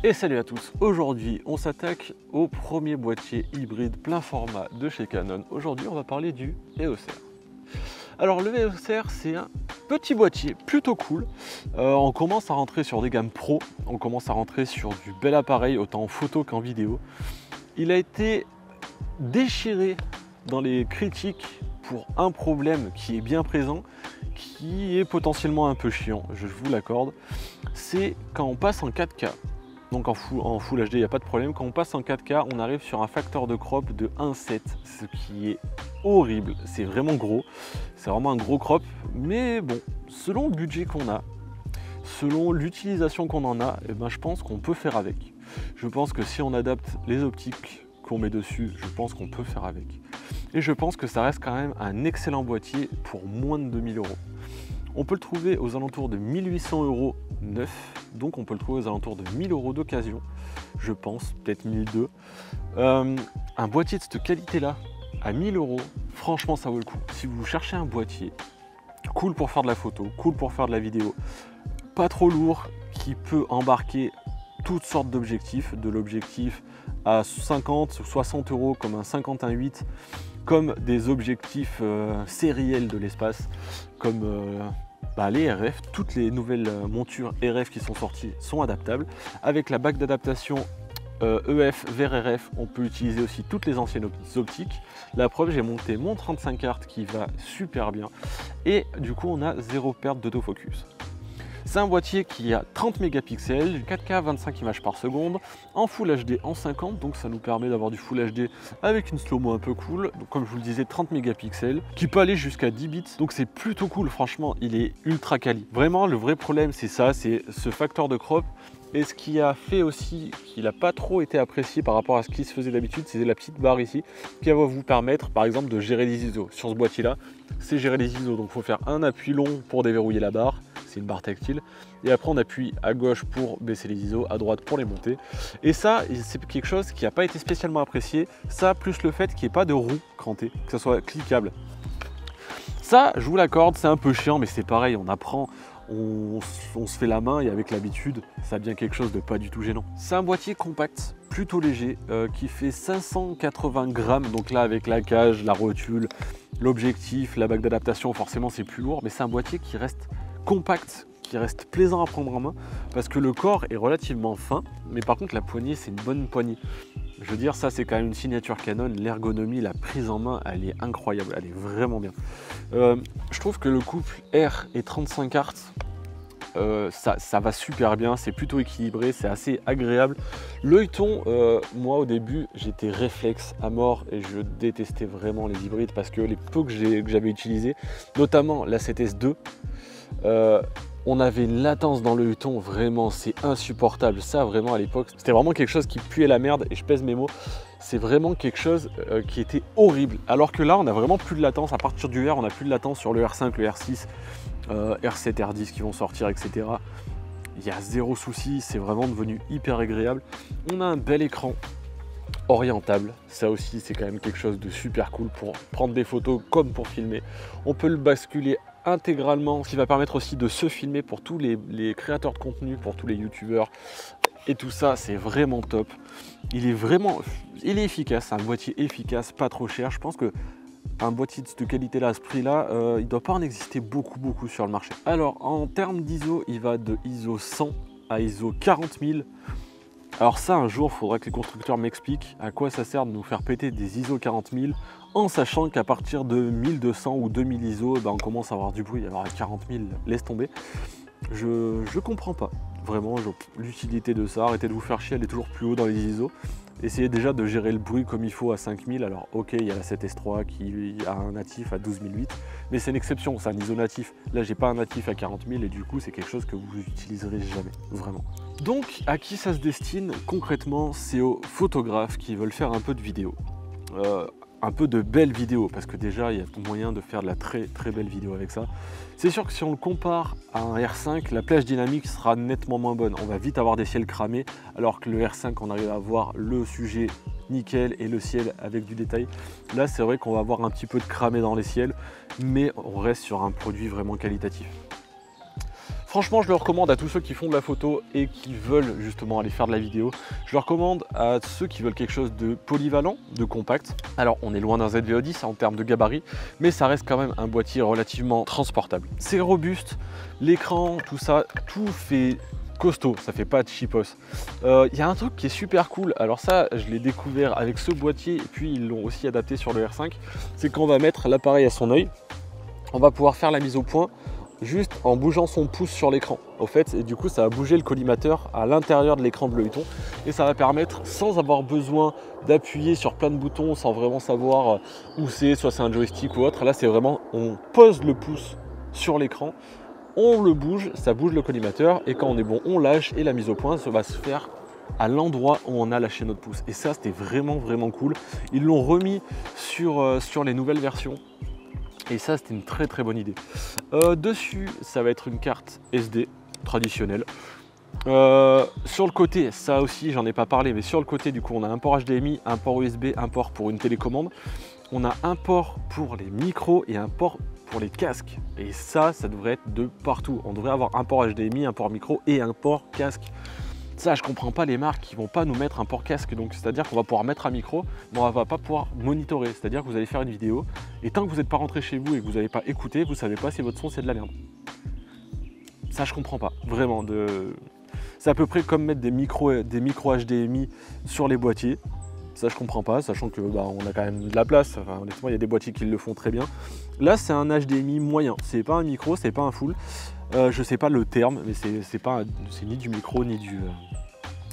Et salut à tous, aujourd'hui on s'attaque au premier boîtier hybride plein format de chez Canon. Aujourd'hui on va parler du EOS R. Alors le EOS R c'est un petit boîtier plutôt cool. On commence à rentrer sur des gammes pro, on commence à rentrer sur du bel appareil autant en photo qu'en vidéo. Il a été déchiré dans les critiques pour un problème qui est bien présent, qui est potentiellement un peu chiant, je vous l'accorde. C'est quand on passe en 4K. Donc en full HD, il n'y a pas de problème. Quand on passe en 4K, on arrive sur un facteur de crop de 1,7, ce qui est horrible. C'est vraiment gros. C'est vraiment un gros crop. Mais bon, selon le budget qu'on a, selon l'utilisation qu'on en a, eh ben, je pense qu'on peut faire avec. Je pense que si on adapte les optiques qu'on met dessus, je pense qu'on peut faire avec. Et je pense que ça reste quand même un excellent boîtier pour moins de 2000 euros. On peut le trouver aux alentours de 1800 euros neuf, donc on peut le trouver aux alentours de 1000 euros d'occasion, je pense, peut-être 1002. Un boîtier de cette qualité-là, à 1000 euros, franchement ça vaut le coup. Si vous cherchez un boîtier cool pour faire de la photo, cool pour faire de la vidéo, pas trop lourd, qui peut embarquer toutes sortes d'objectifs, de l'objectif à 50 ou 60 euros comme un 51.8, comme des objectifs sériels de l'espace, comme les RF, toutes les nouvelles montures RF qui sont sorties sont adaptables. Avec la bague d'adaptation EF vers RF, on peut utiliser aussi toutes les anciennes optiques. La preuve, j'ai monté mon 35 art qui va super bien et du coup on a zéro perte d'autofocus. C'est un boîtier qui a 30 mégapixels, 4K 25 images par seconde, en Full HD en 50, donc ça nous permet d'avoir du Full HD avec une slow-mo un peu cool. Donc comme je vous le disais, 30 mégapixels, qui peut aller jusqu'à 10 bits, donc c'est plutôt cool, franchement, il est ultra quali. Vraiment, le vrai problème c'est ça, c'est ce facteur de crop. Et ce qui a fait aussi qu'il n'a pas trop été apprécié par rapport à ce qui se faisait d'habitude, c'est la petite barre ici qui va vous permettre par exemple de gérer les ISO. Sur ce boîtier là, c'est gérer les ISO, donc il faut faire un appui long pour déverrouiller la barre, c'est une barre tactile, et après on appuie à gauche pour baisser les ISO, à droite pour les monter. Et ça, c'est quelque chose qui n'a pas été spécialement apprécié, ça plus le fait qu'il n'y ait pas de roue crantée, que ça soit cliquable. Ça, je vous l'accorde, c'est un peu chiant, mais c'est pareil, on apprend. On se fait la main et avec l'habitude, ça devient quelque chose de pas du tout gênant. C'est un boîtier compact, plutôt léger, qui fait 580 grammes. Donc là, avec la cage, la rotule, l'objectif, la bague d'adaptation, forcément c'est plus lourd. Mais c'est un boîtier qui reste compact, qui reste plaisant à prendre en main, parce que le corps est relativement fin. Mais par contre, la poignée, c'est une bonne poignée. Je veux dire, ça c'est quand même une signature Canon, l'ergonomie, la prise en main, elle est incroyable, elle est vraiment bien. Je trouve que le couple R et 35 art, ça va super bien, c'est plutôt équilibré, c'est assez agréable. L'œilleton, moi au début, j'étais réflexe à mort et je détestais vraiment les hybrides parce que les peu que j'avais utilisés, notamment la 7S2, on avait une latence dans le ton, vraiment, c'est insupportable. Ça, vraiment, à l'époque, c'était vraiment quelque chose qui puait la merde, et je pèse mes mots. C'est vraiment quelque chose qui était horrible. Alors que là, on a vraiment plus de latence. À partir du R, on n'a plus de latence sur le R5, le R6, R7, R10 qui vont sortir, etc. Il y a zéro souci, c'est vraiment devenu hyper agréable. On a un bel écran orientable, ça aussi c'est quand même quelque chose de super cool pour prendre des photos comme pour filmer. On peut le basculer intégralement, ce qui va permettre aussi de se filmer pour tous les créateurs de contenu, pour tous les youtubeurs et tout ça, c'est vraiment top. Il est efficace, un boîtier efficace, pas trop cher. Je pense que un boîtier de cette qualité là, à ce prix là, il ne doit pas en exister beaucoup sur le marché. Alors en termes d'ISO, il va de ISO 100 à ISO 40 000. Alors ça, un jour, il faudra que les constructeurs m'expliquent à quoi ça sert de nous faire péter des ISO 40 000 en sachant qu'à partir de 1200 ou 2000 ISO, on commence à avoir du bruit. Alors à 40 000, laisse tomber. Je comprends pas vraiment l'utilité de ça. Arrêtez de vous faire chier, elle est toujours plus haut dans les ISO. Essayez déjà de gérer le bruit comme il faut à 5000. Alors ok, il y a la 7S3 qui a un natif à 12008, mais c'est une exception, c'est un ISO natif. Là, j'ai pas un natif à 40 000 et du coup, c'est quelque chose que vous utiliserez jamais, vraiment. Donc, à qui ça se destine concrètement? C'est aux photographes qui veulent faire un peu de vidéo. Un peu de belles vidéos, parce que déjà il y a moyen de faire de la très belle vidéo avec ça. C'est sûr que si on le compare à un R5, la plage dynamique sera nettement moins bonne. On va vite avoir des ciels cramés, alors que le R5, on arrive à avoir le sujet nickel et le ciel avec du détail. Là, c'est vrai qu'on va avoir un petit peu de cramé dans les ciels, mais on reste sur un produit vraiment qualitatif. Franchement, je le recommande à tous ceux qui font de la photo et qui veulent justement aller faire de la vidéo. Je le recommande à ceux qui veulent quelque chose de polyvalent, de compact. Alors, on est loin d'un ZVO10 en termes de gabarit, mais ça reste quand même un boîtier relativement transportable. C'est robuste, l'écran, tout ça, tout fait costaud, ça fait pas de cheapos. Il y a un truc qui est super cool, alors ça je l'ai découvert avec ce boîtier et puis ils l'ont aussi adapté sur le R5, c'est qu'on va mettre l'appareil à son œil, on va pouvoir faire la mise au point juste en bougeant son pouce sur l'écran au fait, et du coup ça va bouger le collimateur à l'intérieur de l'écran de l'œilleton et ça va permettre, sans avoir besoin d'appuyer sur plein de boutons, sans vraiment savoir où c'est, soit c'est un joystick ou autre, là c'est vraiment on pose le pouce sur l'écran, on le bouge, ça bouge le collimateur et quand on est bon, on lâche et la mise au point ça va se faire à l'endroit où on a lâché notre pouce. Et ça, c'était vraiment cool. Ils l'ont remis sur les nouvelles versions. Et ça, c'était une très bonne idée. Dessus, ça va être une carte SD traditionnelle. Sur le côté, ça aussi, j'en ai pas parlé, mais sur le côté, du coup, on a un port HDMI, un port USB, un port pour une télécommande. On a un port pour les micros et un port pour les casques. Et ça devrait être de partout. On devrait avoir un port HDMI, un port micro et un port casque. Ça, je comprends pas les marques qui vont pas nous mettre un port casque. Donc, c'est-à-dire qu'on va pouvoir mettre un micro, mais on va pas pouvoir monitorer. C'est-à-dire que vous allez faire une vidéo et tant que vous n'êtes pas rentré chez vous et que vous n'avez pas écouté, vous savez pas si votre son c'est de la merde. Ça, je comprends pas. Vraiment. C'est à peu près comme mettre des micros HDMI sur les boîtiers. Ça, je comprends pas, sachant que on a quand même de la place. Enfin, honnêtement, il y a des boîtiers qui le font très bien. Là, c'est un HDMI moyen. C'est pas un micro, c'est pas un full. Je sais pas le terme, mais c'est ni du micro ni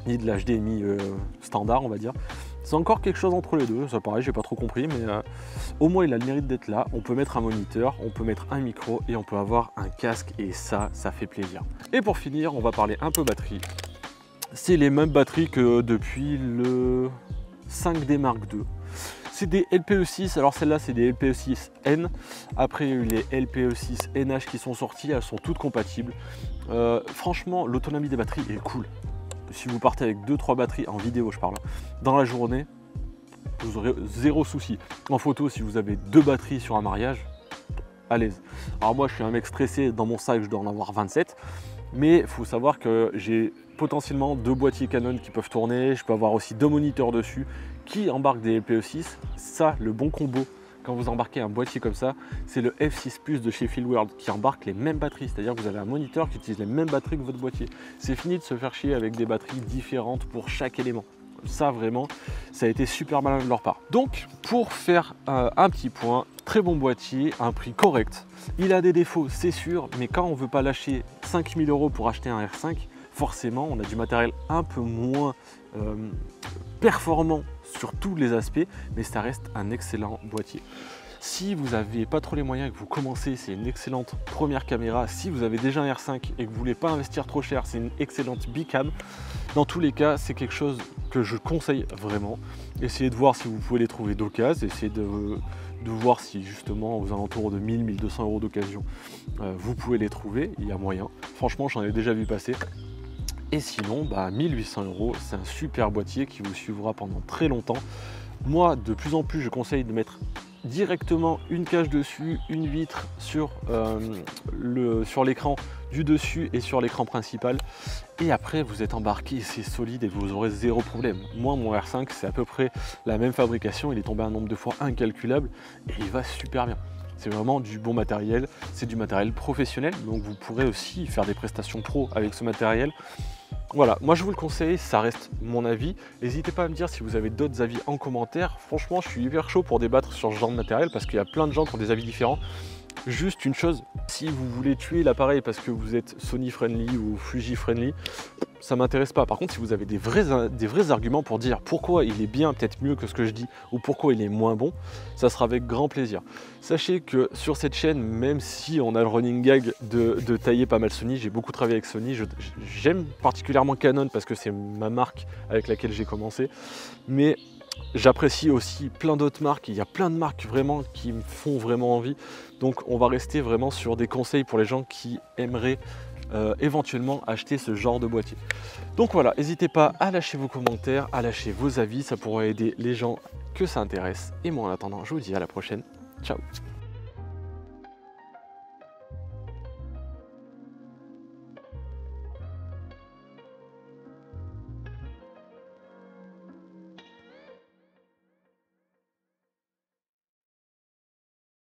de l'HDMI standard, on va dire. C'est encore quelque chose entre les deux. Ça, pareil, j'ai pas trop compris, mais au moins, il a le mérite d'être là. On peut mettre un moniteur, on peut mettre un micro et on peut avoir un casque. Et ça fait plaisir. Et pour finir, on va parler un peu batterie. C'est les mêmes batteries que depuis le 5D Mark II. C'est des LPE6, alors celles-là c'est des LPE6N, après il y a eu les LPE6NH qui sont sortis, elles sont toutes compatibles. Franchement, l'autonomie des batteries est cool. Si vous partez avec 2-3 batteries, en vidéo je parle, dans la journée, vous aurez zéro souci. En photo, si vous avez 2 batteries sur un mariage, à l'aise. Alors moi je suis un mec stressé, dans mon sac je dois en avoir 27, mais il faut savoir que j'ai potentiellement 2 boîtiers Canon qui peuvent tourner, je peux avoir aussi 2 moniteurs dessus qui embarquent des LPE6. Ça, le bon combo quand vous embarquez un boîtier comme ça, c'est le F6 Plus de chez Fieldworld qui embarque les mêmes batteries, c'est-à-dire que vous avez un moniteur qui utilise les mêmes batteries que votre boîtier. C'est fini de se faire chier avec des batteries différentes pour chaque élément. Ça vraiment, ça a été super malin de leur part. Donc pour faire un petit point, très bon boîtier, un prix correct. Il a des défauts, c'est sûr, mais quand on veut pas lâcher 5000 € pour acheter un R5, forcément on a du matériel un peu moins performant sur tous les aspects, mais ça reste un excellent boîtier. Si vous n'avez pas trop les moyens et que vous commencez, c'est une excellente première caméra. Si vous avez déjà un R5 et que vous ne voulez pas investir trop cher, c'est une excellente bicam. Dans tous les cas, c'est quelque chose que je conseille vraiment. Essayez de voir si vous pouvez les trouver d'occasion, essayez de voir si justement aux alentours de 1000-1200 € d'occasion, vous pouvez les trouver, il y a moyen. Franchement, j'en ai déjà vu passer. Et sinon, 1800 €, c'est un super boîtier qui vous suivra pendant très longtemps. Moi, de plus en plus, je conseille de mettre directement une cage dessus, une vitre sur l'écran du dessus et sur l'écran principal. Et après, vous êtes embarqué, c'est solide et vous aurez zéro problème. Moi, mon R5, c'est à peu près la même fabrication. Il est tombé un nombre de fois incalculable et il va super bien. C'est vraiment du bon matériel, c'est du matériel professionnel. Donc, vous pourrez aussi faire des prestations pro avec ce matériel. Voilà, moi je vous le conseille, ça reste mon avis. N'hésitez pas à me dire si vous avez d'autres avis en commentaire. Franchement, je suis hyper chaud pour débattre sur ce genre de matériel parce qu'il y a plein de gens qui ont des avis différents. Juste une chose, si vous voulez tuer l'appareil parce que vous êtes Sony friendly ou Fuji friendly, ça m'intéresse pas. Par contre, si vous avez des vrais arguments pour dire pourquoi il est bien, peut-être mieux que ce que je dis, ou pourquoi il est moins bon, ça sera avec grand plaisir. Sachez que sur cette chaîne, même si on a le running gag de tailler pas mal Sony, j'ai beaucoup travaillé avec Sony, j'aime particulièrement Canon parce que c'est ma marque avec laquelle j'ai commencé, mais j'apprécie aussi plein d'autres marques, il y a plein de marques vraiment qui me font vraiment envie, donc on va rester vraiment sur des conseils pour les gens qui aimeraient éventuellement acheter ce genre de boîtier. Donc voilà, n'hésitez pas à lâcher vos commentaires, à lâcher vos avis, ça pourrait aider les gens que ça intéresse. Et moi en attendant, je vous dis à la prochaine, ciao.